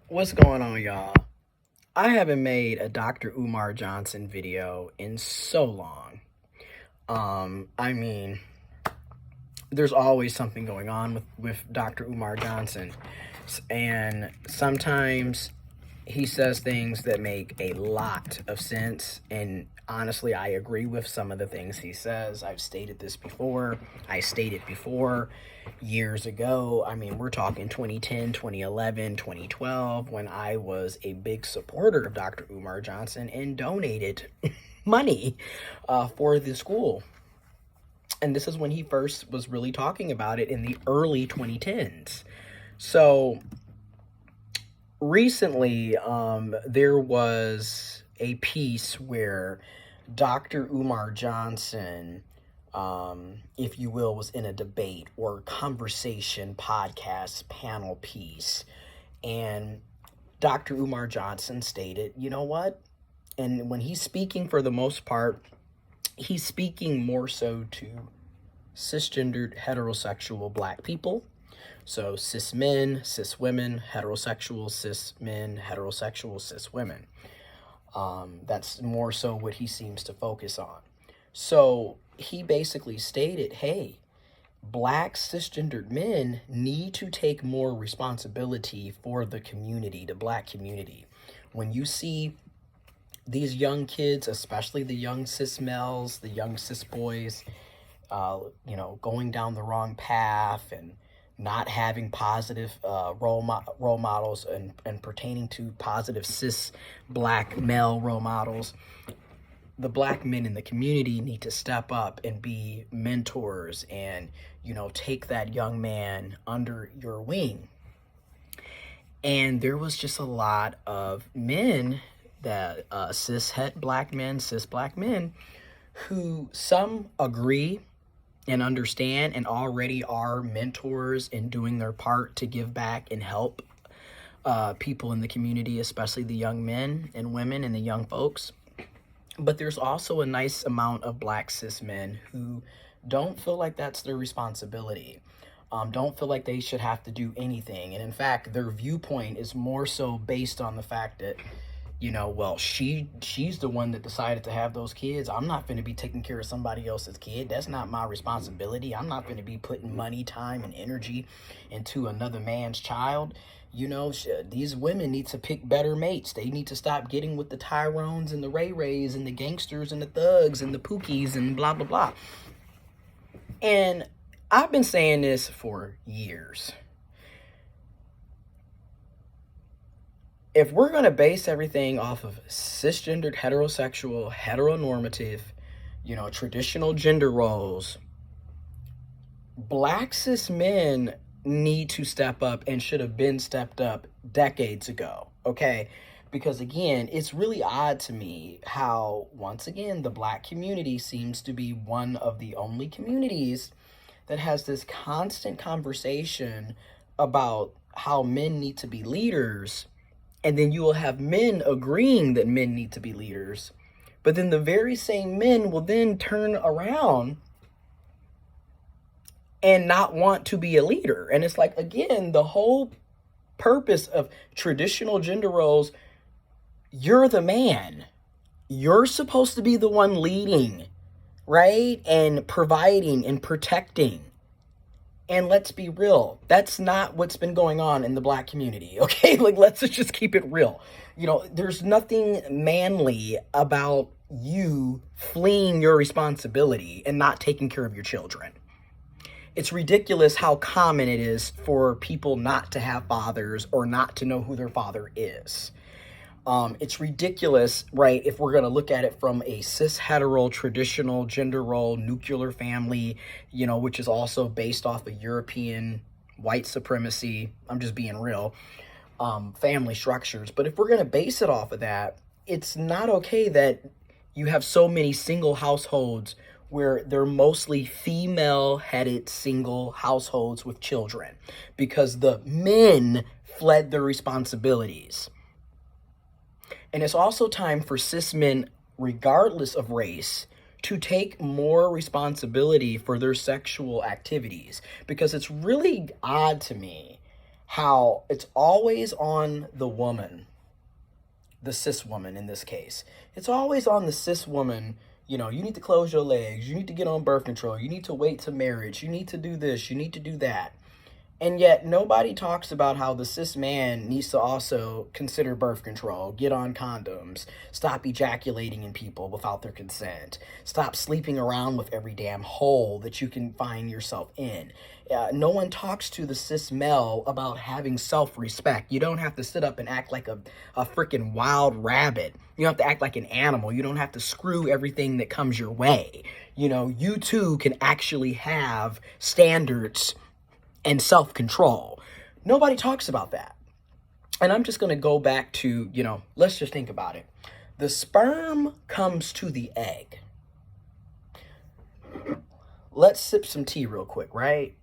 What's going on, y'all? I haven't made a Dr. Umar Johnson video in so long. I mean, there's always something going on with Dr. Umar Johnson. And sometimes he says things that make a lot of sense. And honestly, I agree with some of the things he says. I've stated this before. I stated before years ago. I mean, we're talking 2010, 2011, 2012, when I was a big supporter of Dr. Umar Johnson and donated money for the school. And this is when he first was really talking about it in the early 2010s. So recently, there was a piece where Dr. Umar Johnson, if you will, was in a debate or conversation, podcast, panel piece. And Dr. Umar Johnson stated, you know what? And when he's speaking, for the most part, he's speaking more so to cisgendered heterosexual black people. So cis men, cis women, heterosexual cis men, heterosexual cis women. That's more so what he seems to focus on. So he basically stated, hey, black cisgendered men need to take more responsibility for the community, the black community. When you see these young kids, especially the young cis males, the young cis boys, going down the wrong path and not having positive role models and pertaining to positive cis black male role models, the black men in the community need to step up and be mentors and, take that young man under your wing. And there was just a lot of men that cis black men, who some agree and understand and already are mentors in doing their part to give back and help people in the community, especially the young men and women and the young folks. But there's also a nice amount of black cis men who don't feel like that's their responsibility. Don't feel like they should have to do anything. And in fact, their viewpoint is more so based on the fact that, she's the one that decided to have those kids. I'm not going to be taking care of somebody else's kid. That's not my responsibility. I'm not going to be putting money, time, and energy into another man's child. These women need to pick better mates. They need to stop getting with the Tyrones and the Ray Rays and the gangsters and the thugs and the Pookies and blah, blah, blah. And I've been saying this for years. If we're going to base everything off of cisgendered, heterosexual, heteronormative, traditional gender roles, black cis men need to step up and should have been stepped up decades ago, okay? Because again, it's really odd to me how, once again, the black community seems to be one of the only communities that has this constant conversation about how men need to be leaders. And then you will have men agreeing that men need to be leaders. But then the very same men will then turn around and not want to be a leader. And it's like, again, the whole purpose of traditional gender roles, you're the man. You're supposed to be the one leading, right? And providing and protecting. And let's be real, that's not what's been going on in the black community, okay? Let's just keep it real. There's nothing manly about you fleeing your responsibility and not taking care of your children. It's ridiculous how common it is for people not to have fathers or not to know who their father is. It's ridiculous, right, if we're going to look at it from a cis-hetero traditional gender role nuclear family, which is also based off of European white supremacy. I'm just being real. Family structures. But if we're going to base it off of that, it's not okay that you have so many single households where they're mostly female-headed single households with children because the men fled their responsibilities. And it's also time for cis men, regardless of race, to take more responsibility for their sexual activities. Because it's really odd to me how it's always on the woman, the cis woman in this case. It's always on the cis woman. You know, you need to close your legs. You need to get on birth control. You need to wait to marriage. You need to do this. You need to do that. And yet nobody talks about how the cis man needs to also consider birth control, get on condoms, stop ejaculating in people without their consent, stop sleeping around with every damn hole that you can find yourself in. No one talks to the cis male about having self-respect. You don't have to sit up and act like a freaking wild rabbit. You don't have to act like an animal. You don't have to screw everything that comes your way. You know, you too can actually have standards and self-control. Nobody talks about that. And I'm just going to go back to, you know, let's just think about it. The sperm comes to the egg. Let's sip some tea real quick, right?